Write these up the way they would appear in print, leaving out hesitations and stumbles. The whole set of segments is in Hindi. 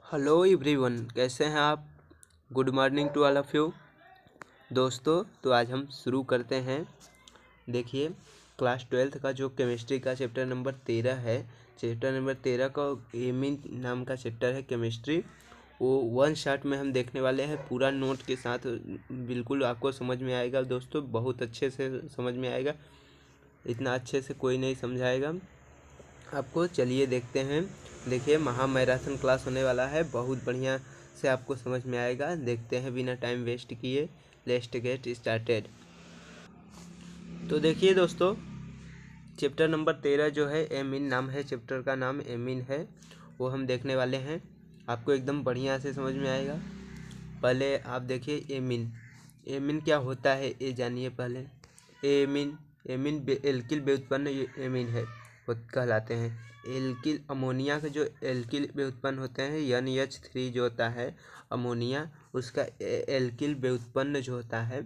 हेलो एवरीवन, कैसे हैं आप। Good morning to all of you. दोस्तों, तो आज हम शुरू करते हैं। देखिए, क्लास 12th का जो केमिस्ट्री का चैप्टर नंबर 13 है, चैप्टर नंबर 13 का एमीन नाम का चैप्टर है केमिस्ट्री। वो वन शॉट में हम देखने वाले हैं, पूरा नोट के साथ। बिल्कुल आपको समझ में आएगा दोस्तों, बहुत अच्छे से समझ में आएगा। इतना अच्छे से कोई नहीं समझाएगा आपको। चलिए देखते हैं। देखिए, महा मैराथन क्लास होने वाला है, बहुत बढ़िया से आपको समझ में आएगा। देखते हैं बिना टाइम वेस्ट किए। Let's get started. तो देखिए दोस्तों, चैप्टर नंबर 13 जो है एमीन नाम है, चैप्टर का नाम एमीन है, वो हम देखने वाले हैं। आपको एकदम बढ़िया से समझ में आएगा। पहले आप देखिए एमीन। एमीन क्या होता है ये जानिए पहले। एमीन एमीन एल्किल व्युत्पन्न एमीन है, वो कहलाते हैं। एल्किल अमोनिया के जो एल्किल व्युत्पन्न होते हैं NH3 जो होता है अमोनिया, उसका एल्किल व्युत्पन्न जो होता है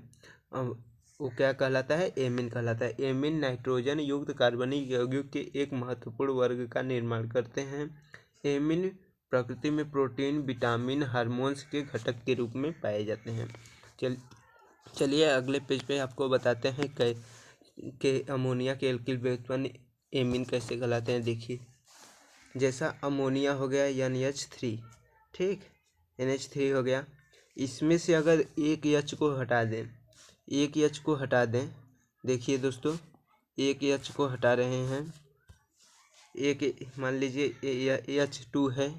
वो क्या कहलाता है, एमीन कहलाता है। एमीन नाइट्रोजन युक्त कार्बनिक यौगिक के एक महत्वपूर्ण वर्ग का निर्माण करते हैं। एमीन प्रकृति में प्रोटीन, विटामिन, हार्मोन्स के घटक के रूप में पाए जाते हैं। चलिए अगले पेज पे आपको बताते हैं कि अमोनिया के एल्किल व्युत्पन्न एमीन कैसे कहलाते हैं। देखिए, जैसा अमोनिया हो गया NH3, ठीक, NH3 हो गया। इसमें से अगर एक H को हटा दें, एक H को हटा दें, देखिए दोस्तों, एक H को हटा रहे हैं। एक मान लीजिए H2 है,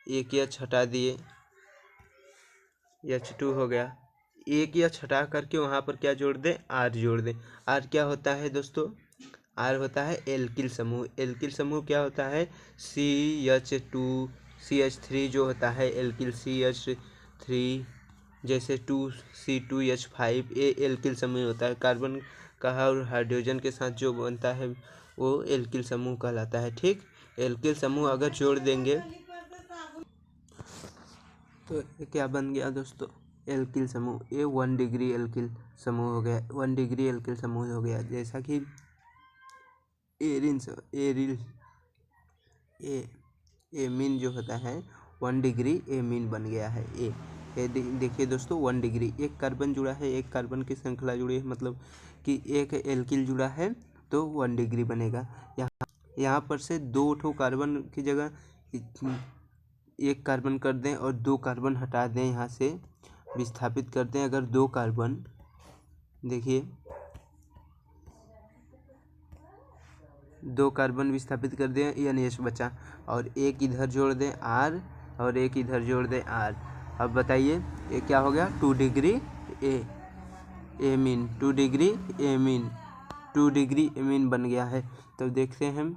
एक H हटा दिए, H2 हो गया। एक H हटा करके वहाँ पर क्या जोड़ दें, R जोड़ दें। R क्या होता है दोस्तों, R होता है एल्किल समूह। एल्किल समूह क्या होता है, CH2 CH3 जो होता है एल्किल CH3, जैसे 2C2H5, ये एल्किल समूह होता है। कार्बन का और हाइड्रोजन के साथ जो बनता है वो एल्किल समूह कहलाता है। ठीक, एल्किल समूह अगर जोड़ देंगे तो ये क्या बन गया दोस्तों, एल्किल समूह। ये 1 डिग्री एल्किल समूह हो गया, 1 डिग्री एल्किल समूह हो गया। जैसा कि एरिल एमीन जो होता है 1 डिग्री एमीन बन गया है। ये देखिए दोस्तों, 1 डिग्री, एक कार्बन जुड़ा है, एक कार्बन की श्रृंखला जुड़ी है, मतलब कि एक एल्किल जुड़ा है तो 1 डिग्री बनेगा। यहाँ पर से 2 ठो कार्बन की जगह एक कार्बन कर दें और 2 कार्बन हटा दें, यहाँ से विस्थापित कर दें। अगर 2 कार्बन, देखिए 2 कार्बन विस्थापित कर दें, NH बचा, और एक इधर जोड़ दें R, और एक इधर जोड़ दें R। अब बताइए ये क्या हो गया, 2 degree amine, 2 degree amine, 2 degree amine बन गया है। तो देखते हैं हम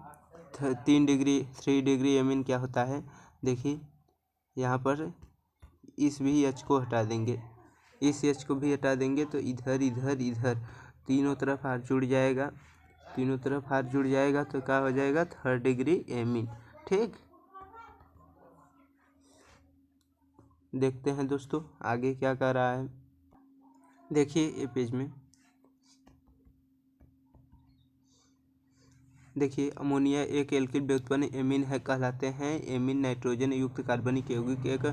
3 डिग्री 3 डिग्री एमीन क्या होता है। देखिए यहाँ पर इस भी H को हटा देंगे, इस H को भी हटा देंगे, तो इधर इधर इधर तीनों तरफ हाथ जुड़ जाएगा, तीनों तरफ हाथ जुड़ जाएगा तो क्या हो जाएगा, 3rd डिग्री एमीन। ठीक, देखते हैं दोस्तों आगे क्या कर रहा है। देखिए ये पेज में, देखिए अमोनिया एक एल्किल व्युत्पन्न एमीन है कहलाते हैं। एमीन नाइट्रोजन युक्त कार्बनिक यौगिक के एक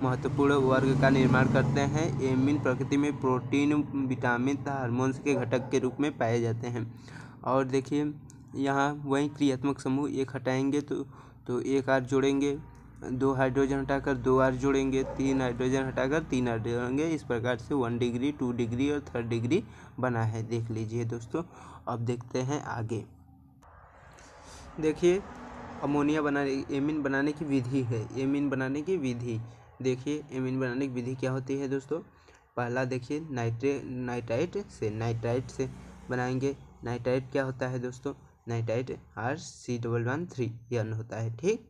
महत्वपूर्ण वर्ग का निर्माण करते हैं। एमीन प्रकृति में प्रोटीन, विटामिन तथा हार्मोन्स के घटक के रूप में पाए जाते हैं। और देखिए यहाँ वही क्रियात्मक समूह एक हटाएंगे तो एक R जोड़ेंगे, 2 हाइड्रोजन हटाकर 2 R जोड़ेंगे, 3 हाइड्रोजन हटाकर 3 R जोड़ेंगे। इस प्रकार से 1 डिग्री 2 डिग्री और 3rd डिग्री बना है। देख लीजिए दोस्तों। अब देखते हैं आगे। देखिए अमोनिया बनाने, एमीन बनाने की विधि है, एमीन बनाने की विधि। देखिए एमीन बनाने की विधि क्या होती है दोस्तों। पहला देखिए नाइट्राइट से बनाएंगे। नाइट्राइट क्या होता है दोस्तों, नाइट्राइट RC113N होता है। ठीक,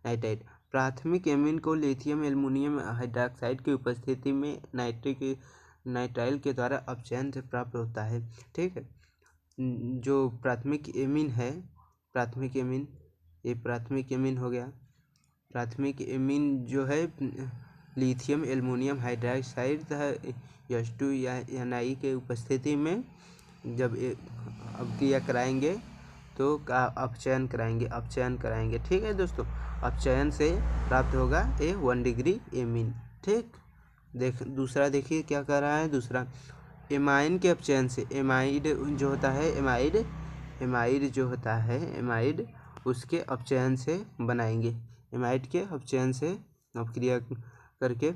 नाइट्राइट प्राथमिक एमीन को लिथियम एल्युमिनियम हाइड्रॉक्साइड की उपस्थिति में नाइट्राइल के द्वारा अपचयन से प्राप्त होता है। ठीक है, जो प्राथमिक एमीन है, प्राथमिक एमीन, ये प्राथमिक एमीन हो गया। प्राथमिक एमीन जो है लिथियम एल्युमिनियम हाइड्रॉक्साइड तथा H2 या Ni के उपस्थिति में जब अब क्रिया कराएंगे तो अपचयन कराएंगे। ठीक है दोस्तों, अपचयन से प्राप्त होगा 1 डिग्री एमीन। ठीक, दूसरा देखिए क्या कर रहा है। दूसरा, एमाइन के अपचयन से एमाइड जो होता है एमाइड उसके अपचयन से बनाएंगे। एमाइड के अपचयन से अपक्रिया करके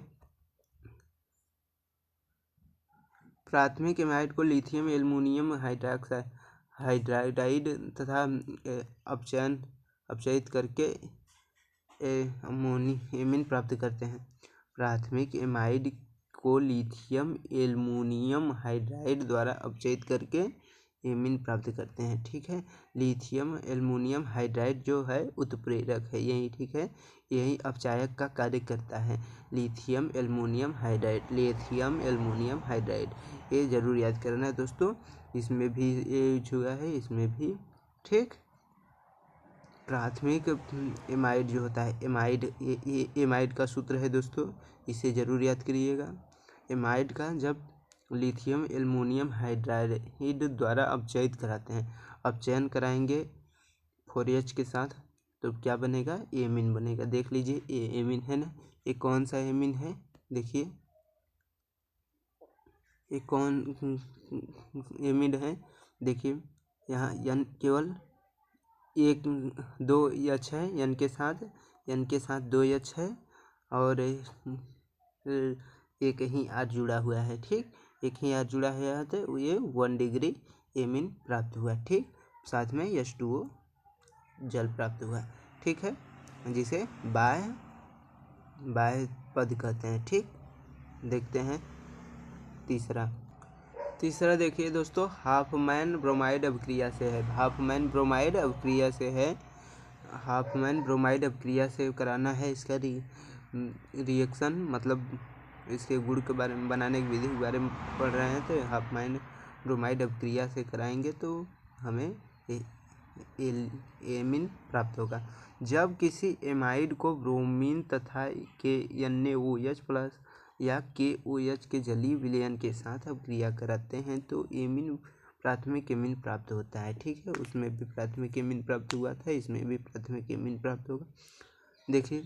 प्राथमिक एमाइड को लिथियम एल्युमिनियम हाइड्राइड तथा अपचयित करके एमीन प्राप्त करते हैं। प्राथमिक एमाइड को लिथियम एल्युमिनियम हाइड्राइड द्वारा अपचयित करके एमीन प्राप्त करते हैं। ठीक है, लिथियम एल्युमिनियम हाइड्राइड जो है उत्प्रेरक है, यही ठीक है, यही अपचायक का कार्य करता है। लिथियम एल्युमिनियम हाइड्राइड ये जरूर याद करना है दोस्तों, इसमें भी ये जुआ है, इसमें भी। ठीक, प्राथमिक एमाइड जो होता है एमाइड का सूत्र है दोस्तों, इसे जरूर याद करिएगा। एमाइड का जब लिथियम एल्युमिनियम हाइड्राइड द्वारा अपचयित कराते हैं, अपचयन कराएंगे 4H के साथ, तो क्या बनेगा, एमीन बनेगा। देख लीजिए, ये एमीन है ना, ये कौन सा एमीन है, देखिए ये कौन एमीन है। देखिए यहाँ N केवल 2 H है, N के साथ 2 H है, और एक ही R जुड़ा हुआ है। ठीक, एक ही R जुड़ा है, तो ये 1 डिग्री एमीन प्राप्त हुआ। ठीक, साथ में H2O जल प्राप्त हुआ। ठीक है, जिसे बाह्य पद कहते हैं। ठीक, देखते हैं तीसरा देखिए दोस्तों, हाफमैन ब्रोमाइड अभिक्रिया से है। हाफमैन ब्रोमाइड अभिक्रिया से कराना है। इसका रिएक्शन मतलब इसके गुण के बारे में, बनाने की विधि के बारे में पढ़ रहे हैं, तो हाफमैन ब्रोमाइड अभिक्रिया से कराएंगे तो हमें एमीन प्राप्त होगा। जब किसी एमाइड को ब्रोमीन तथा NaOH प्लस या KOH के जलीय विलयन के साथ अभिक्रिया कराते हैं तो प्राथमिक एमीन प्राप्त होता है। ठीक है, उसमें भी प्राथमिक एमीन प्राप्त हुआ था, इसमें भी प्राथमिक एमीन प्राप्त होगा। देखिए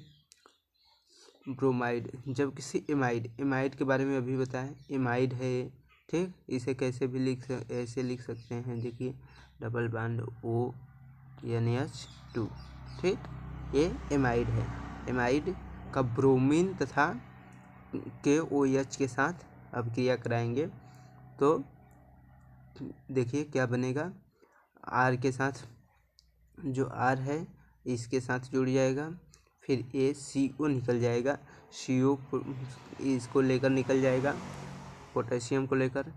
ब्रोमाइड, जब किसी एमाइड के बारे में अभी बताएं, एमाइड है। ठीक, इसे कैसे भी ऐसे लिख सकते हैं, देखिए डबल बॉन्ड ONH2। ठीक, ये एमाइड है। एमाइड का ब्रोमीन तथा KOH के साथ अभिक्रिया कराएंगे तो देखिए क्या बनेगा, R के साथ जो R है इसके साथ जुड़ जाएगा, फिर CO निकल जाएगा, CO इसको लेकर निकल जाएगा, पोटेशियम को लेकर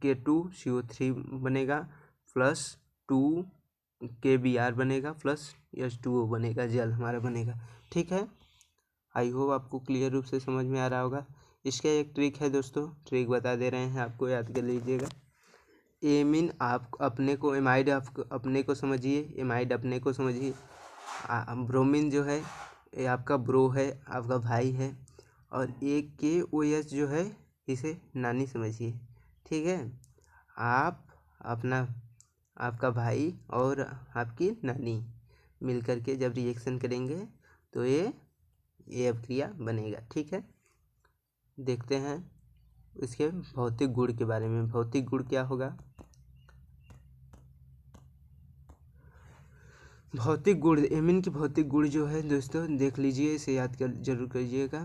K2CO3 बनेगा, प्लस 2 KBr बनेगा, प्लस H2O बनेगा, जल हमारा बनेगा। ठीक है, आई होप आपको क्लियर रूप से समझ में आ रहा होगा। इसका एक ट्रिक है दोस्तों, ट्रिक बता दे रहे हैं आपको, याद कर लीजिएगा। एमीन आप अपने को, एमाइड आप अपने को समझिए, एमाइड अपने को समझिए। ब्रोमीन जो है ये आपका ब्रो है, आपका भाई है, और एक KOH जो है इसे नानी समझिए। ठीक है, आप आपका भाई और आपकी नानी मिलकर के जब रिएक्शन करेंगे तो ये अभिक्रिया बनेगा। ठीक है, देखते हैं इसके भौतिक गुण के बारे में। भौतिक गुण क्या होगा, भौतिक गुण, एमीन की भौतिक गुण जो है दोस्तों देख लीजिए, इसे याद कर जरूर करिएगा।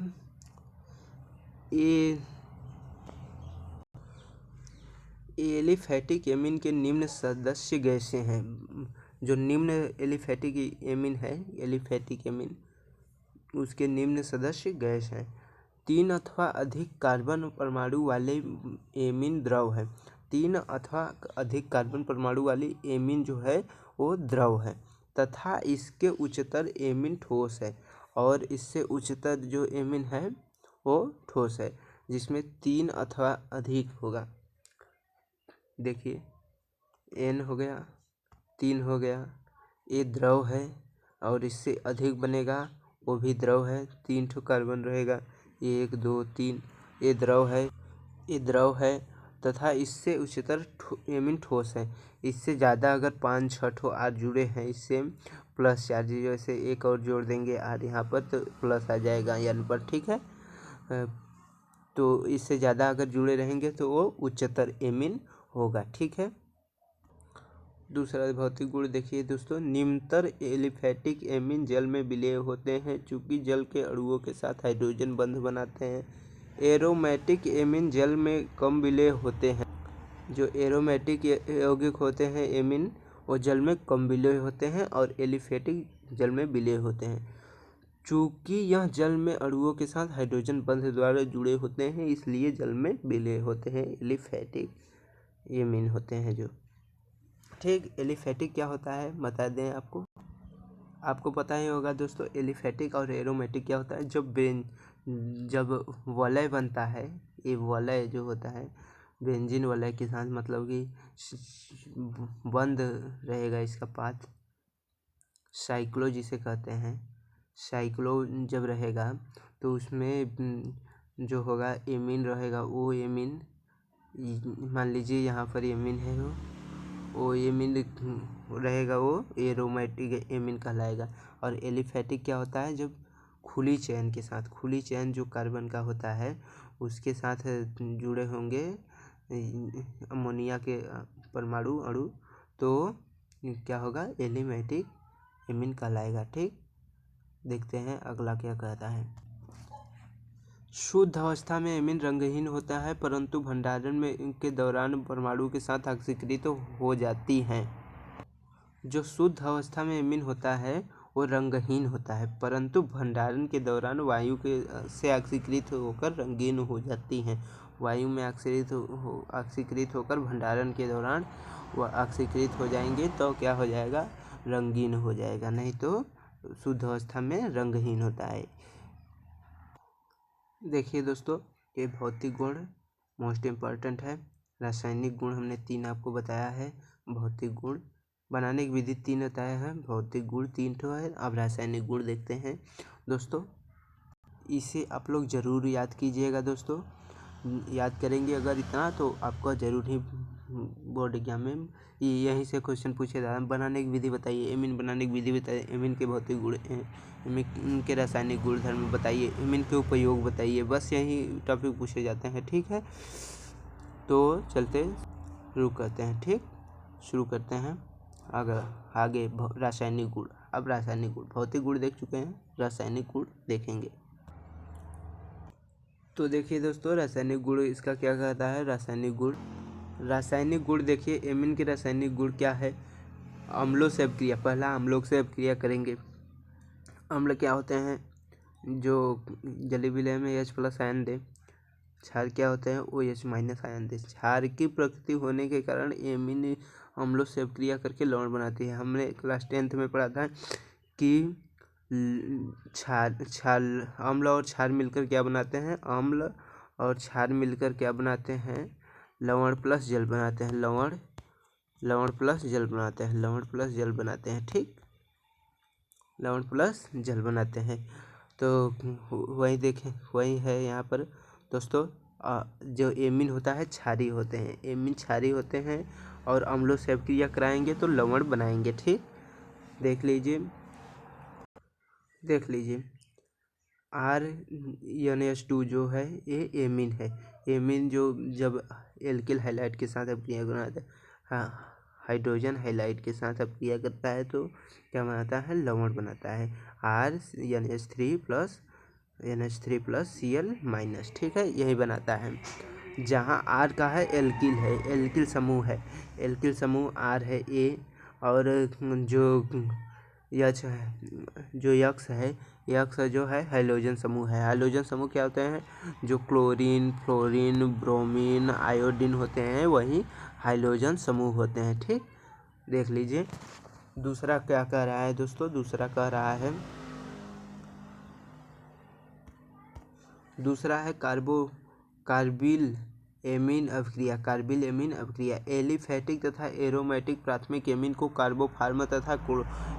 एलिफैटिक एमीन के निम्न सदस्य गैसें हैं। जो निम्न एलिफैटिक एमीन है, एलिफैटिक एमीन, उसके निम्न सदस्य गैस हैं। 3 अथवा अधिक कार्बन परमाणु वाले एमीन द्रव है। 3 अथवा अधिक कार्बन परमाणु वाली एमीन जो है वो द्रव है, तथा इसके उच्चतर एमीन ठोस है, और इससे उच्चतर जो एमीन है वो ठोस है, जिसमें 3 अथवा अधिक होगा। देखिए N हो गया, 3 हो गया, ये द्रव है, और इससे अधिक बनेगा वो भी द्रव है, 3 ठो कार्बन रहेगा, 1 2 3, ये द्रव है, तथा इससे उच्चतर एमीन ठोस है। इससे ज़्यादा अगर 5-6 ठो R जुड़े हैं इससे प्लस चार्ज, जैसे एक और जोड़ देंगे R यहाँ पर तो प्लस आ जाएगा N पर, ठीक है। तो इससे ज़्यादा अगर जुड़े रहेंगे तो वो उच्चतर एमीन होगा, ठीक है। दूसरा भौतिक गुण देखिए दोस्तों, निम्नतर एलिफैटिक एमीन जल में विलय होते हैं चूँकि जल के अणुओं के साथ हाइड्रोजन बंध बनाते हैं। एरोमेटिक एमीन जल में कम विलय होते हैं। जो एरोमेटिक यौगिक होते हैं एमीन, वो जल में कम विलय होते हैं और एलिफैटिक जल में विलय होते हैं। चूँकि यह जल में अणुओं के साथ हाइड्रोजन बंध द्वारा जुड़े होते हैं इसलिए जल में विलय होते हैं, एलिफैटिक एमीन होते हैं जो, ठीक। एलिफैटिक क्या होता है बता दें आपको पता ही होगा दोस्तों। एलिफैटिक और एरोमेटिक क्या होता है, जब वलय बनता है, ये वलय जो होता है बेंजीन वलय के साथ, मतलब कि बंद रहेगा इसका पाथ, साइक्लो जिसे कहते हैं, साइक्लो जब रहेगा तो उसमें जो होगा एमीन रहेगा, वो एमीन मान लीजिए यहाँ पर एमीन है, वो एमीन रहेगा, वो एरोमेटिक एमीन कहलाएगा। और एलिफैटिक क्या होता है, जब खुली चेन के साथ, खुली चेन जो कार्बन का होता है उसके साथ जुड़े होंगे अमोनिया के परमाणु अणु, तो क्या होगा, एलिमेटिक एमीन कहलाएगा, ठीक। देखते हैं अगला क्या कहता है। शुद्ध अवस्था में एमीन रंगहीन होता है परंतु भंडारण में के दौरान परमाणु के साथ ऑक्सीकृत हो जाती हैं। जो शुद्ध अवस्था में एमीन होता है वो रंगहीन होता है परंतु भंडारण के दौरान वायु के से ऑक्सीकृत होकर रंगीन हो जाती हैं। वायु में ऑक्सीकृत होकर भंडारण के दौरान वह ऑक्सीकृत हो जाएंगे तो क्या हो जाएगा, रंगीन हो जाएगा, नहीं तो शुद्ध अवस्था में रंगहीन होता है। देखिए दोस्तों, ये भौतिक गुण मोस्ट इम्पॉर्टेंट है। रासायनिक गुण हमने 3 आपको बताया है। भौतिक गुण बनाने की विधि 3 बताया है, भौतिक गुण 3 ठो है। अब रासायनिक गुण देखते हैं दोस्तों। इसे आप लोग ज़रूर याद कीजिएगा दोस्तों। याद करेंगे अगर इतना तो आपका ज़रूर ही बोर्ड एग्जाम में यहीं से क्वेश्चन पूछे जा रहा है। बनाने की विधि बताइए, एमीन बनाने की विधि बताइए, एमीन के भौतिक गुण, एमीन के रासायनिक गुणधर्म बताइए, एमीन के उपयोग बताइए, बस यही टॉपिक पूछे जाते हैं, ठीक है। तो चलते शुरू करते हैं, ठीक। शुरू करते हैं आगे रासायनिक गुण। अब रासायनिक गुण, भौतिक गुण देख चुके हैं, रासायनिक गुण देखेंगे। तो देखिए दोस्तों, रासायनिक गुण इसका क्या कहता है। रासायनिक गुण देखिए, एमीन के रासायनिक गुण क्या है। अम्लों से अपक्रिया, पहला अम्लों से अपक्रिया करेंगे। अम्ल क्या होते हैं, जो जली विलय में H+ आयन दे। क्षार क्या होते हैं, OH- आयन दे। क्षार की प्रकृति होने के कारण एमीन अम्लों से अपक्रिया करके लवण बनाती है। हमने क्लास 10th में पढ़ा था कि अम्ल और क्षार मिलकर क्या बनाते हैं, अम्ल और क्षार मिलकर क्या बनाते हैं, लवण प्लस जल बनाते हैं, लवण प्लस जल बनाते हैं, ठीक। लवण प्लस जल बनाते हैं। तो वही देखें, वही है यहाँ पर दोस्तों। जो एमीन होता है क्षारी होते हैं, एमीन क्षारी होते हैं और अम्लों से अपक्रिया कराएंगे तो लवण बनाएंगे, ठीक। देख लीजिए RnH2 जो है ये एमीन है। एमीन जो जब एल्किल हैलाइड के साथ अपक्रिया बनाता है, हाइड्रोजन हैलाइड के साथ अपक्रिया करता है तो क्या बनाता है, लवण बनाता है। RNH3+ ठीक है, यही बनाता है। जहाँ R का है एल्किल है, एल्किल समूह है, एल्किल समूह R है A, और जो यक्स है, यक्स जो है हाइड्रोजन समूह है। हाइड्रोजन समूह क्या होते हैं, जो क्लोरीन, फ्लोरीन, ब्रोमीन, आयोडीन होते हैं वही हाइड्रोजन समूह होते हैं, ठीक। देख लीजिए दूसरा क्या कह रहा है दोस्तों। दूसरा है कार्बिल एमीन अभिक्रिया। एलिफैटिक तथा एरोमेटिक प्राथमिक एमीन को कार्बोफार्म तथा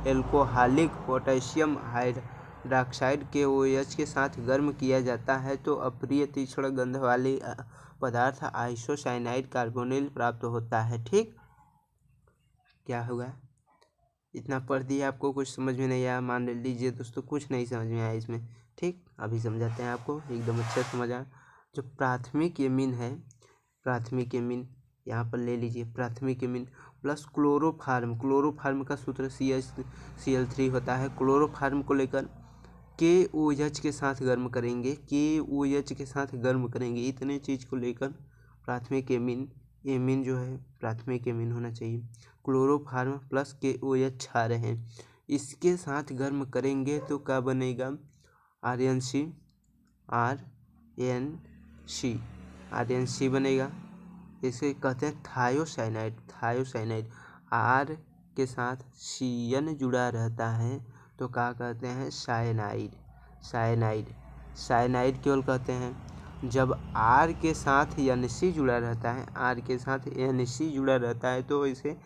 एल्कोहलिक पोटेशियम हाइड्रॉक्साइड के OH के साथ गर्म किया जाता है तो अप्रिय तीक्ष्ण गंध वाली पदार्थ आइसोसाइनाइड कार्बोनिल प्राप्त होता है। ठीक, क्या होगा? इतना पढ़ दिया, आपको कुछ समझ में नहीं आया मान लीजिए दोस्तों, कुछ नहीं समझ में आया इसमें। ठीक, अभी समझाते हैं आपको, एकदम अच्छा समझ आया। जो प्राथमिक एमीन है, प्राथमिक एमीन यहाँ पर ले लीजिए, प्राथमिक एमीन प्लस क्लोरोफार्म, क्लोरोफार्म का सूत्र CH3 होता है। क्लोरोफार्म को लेकर KOH के साथ गर्म करेंगे, KOH के साथ गर्म करेंगे, इतने चीज़ को लेकर प्राथमिक एमीन, एमीन जो है प्राथमिक एमीन होना चाहिए। क्लोरोफार्म प्लस KOH क्षार हैं, इसके साथ गर्म करेंगे तो क्या बनेगा? RNC बनेगा। इसे कहते हैं थायोसाइनाइड, थायोसाइनाइड। R के साथ CN जुड़ा रहता है तो क्या कहते हैं? साइनाइड, साइनाइड, साइनाइड केवल कहते हैं। जब R के साथ NC जुड़ा रहता है, R के साथ NC जुड़ा रहता है तो इसे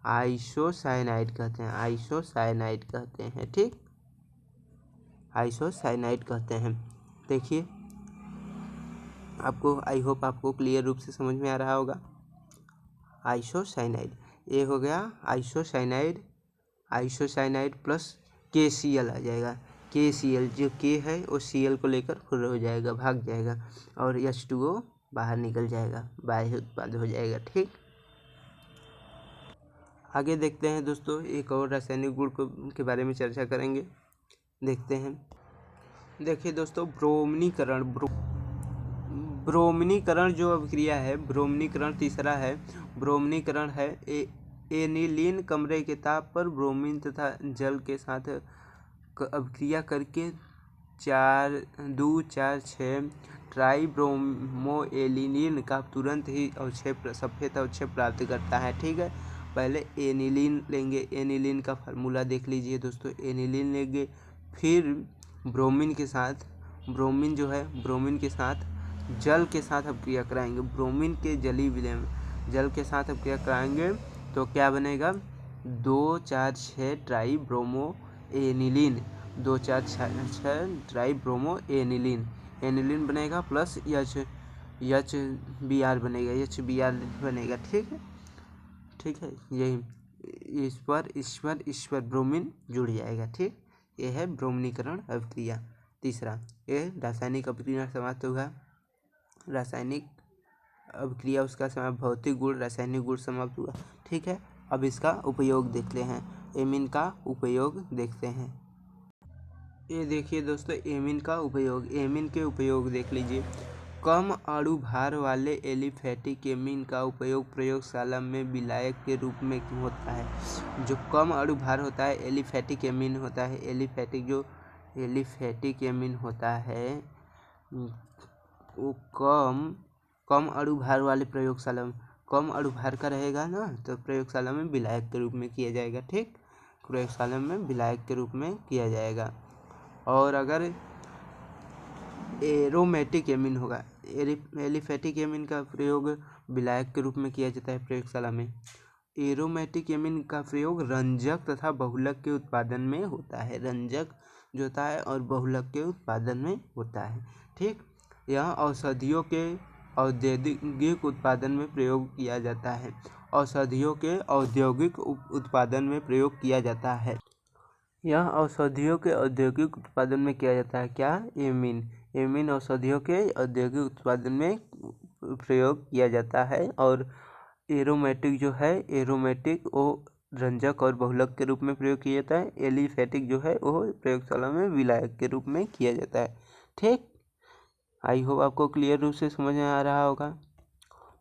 आइसोसाइनाइड कहते हैं, आइसोसाइनाइड कहते हैं। ठीक, आइसोसाइनाइड कहते हैं। देखिए, आपको आई होप आपको क्लियर रूप से समझ में आ रहा होगा। आइसोसाइनाइड, ये हो गया आइसोसाइनाइड, आइसोसाइनाइड प्लस KCl आ जाएगा। KCl, जो K है वो Cl को लेकर फुर हो जाएगा, भाग जाएगा, और H2O बाहर निकल जाएगा, बाह्य उत्पाद हो जाएगा। ठीक, आगे देखते हैं दोस्तों, एक और रासायनिक गुण के बारे में चर्चा करेंगे, देखते हैं। देखिए दोस्तों, ब्रोमनीकरण, ब्रोमनीकरण जो अभिक्रिया है, ब्रोमनीकरण तीसरा है। ब्रोमनीकरण है एनिलीन कमरे के ताप पर ब्रोमीन तथा जल के साथ अभिक्रिया करके 2,4,6 ट्राइब्रोमोएलिनीन का तुरंत ही अवक्षय, सफेद अवक्षय प्राप्त करता है। ठीक है, पहले एनिलीन लेंगे, एनिलीन का फार्मूला देख लीजिए दोस्तों, एनिलीन लेंगे, फिर ब्रोमीन के साथ, ब्रोमीन जो है ब्रोमीन के साथ जल के साथ अभिक्रिया कराएंगे, ब्रोमीन के जलीय विलय में जल के साथ अभिक्रिया कराएंगे तो क्या बनेगा? 2,4,6 ट्राइब्रोमोएनिलीन, 2,4,6 ट्राइब्रोमोएनिलीन, एनिलीन बनेगा प्लस HBr बनेगा, HBr बनेगा। ठीक है, ठीक है, यही ईश्वर ब्रोमीन जुड़ जाएगा। ठीक, ये है ब्रोमनीकरण अभिक्रिया तीसरा। ये रासायनिक अभिक्रिया समाप्त हुआ, रासायनिक अभिक्रिया उसका समाप्त, भौतिक गुण रासायनिक गुण समाप्त हुआ। ठीक है, अब इसका उपयोग देखते हैं, एमीन का उपयोग देखते हैं। ये देखिए दोस्तों, एमीन का उपयोग, एमीन के उपयोग देख लीजिए। कम अणु भार वाले एलिफैटिक एमीन का उपयोग प्रयोगशाला में विलायक के रूप में होता है। जो कम अणु भार होता है, एलिफैटिक एमीन होता है, एलिफैटिक एमीन होता है, वो कम अणु भार वाले प्रयोगशाला में, कम अणु भार का रहेगा ना तो प्रयोगशाला में विलायक के रूप में किया जाएगा। ठीक, प्रयोगशाला में विलायक के रूप में किया जाएगा। और अगर एरोमेटिक एमीन होगा, एलिफैटिक एमीन का प्रयोग विलायक के रूप में किया जाता है प्रयोगशाला में। एरोमेटिक एमीन का प्रयोग रंजक तथा बहुलक के उत्पादन में होता है, रंजक जो होता है और बहुलक के उत्पादन में होता है। ठीक, यह औषधियों के औद्योगिक उत्पादन में प्रयोग किया जाता है, औषधियों के औद्योगिक उत्पादन में प्रयोग किया जाता है। यह औषधियों के औद्योगिक उत्पादन में किया जाता है। क्या? एमीन, एमीन औषधियों के औद्योगिक उत्पादन में प्रयोग किया जाता है। और एरोमेटिक जो है, एरोमेटिक वो रंजक और बहुलक के रूप में प्रयोग किया जाता है। एलिफैटिक जो है वो प्रयोगशाला में विलायक के रूप में किया जाता है। ठीक, आई होप आपको क्लियर रूप से समझ में आ रहा होगा।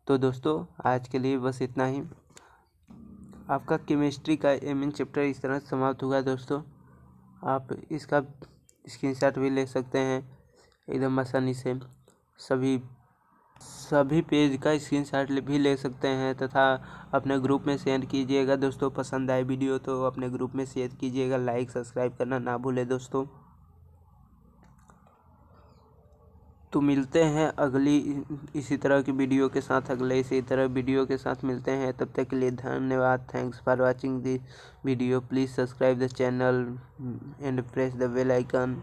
तो दोस्तों, आज के लिए बस इतना ही। आपका केमिस्ट्री का एमीन चैप्टर इस तरह समाप्त हुआ दोस्तों। आप इसका स्क्रीनशॉट भी ले सकते हैं एकदम आसानी से, सभी पेज का स्क्रीनशॉट भी ले सकते हैं तथा अपने ग्रुप में शेयर कीजिएगा दोस्तों। पसंद आए वीडियो तो अपने ग्रुप में शेयर कीजिएगा, लाइक सब्सक्राइब करना ना भूलें दोस्तों। तो मिलते हैं अगली इसी तरह की वीडियो के साथ, अगले इसी तरह वीडियो के साथ मिलते हैं। तब तक के लिए धन्यवाद। Thanks for watching the video. Please subscribe the channel and press the bell icon.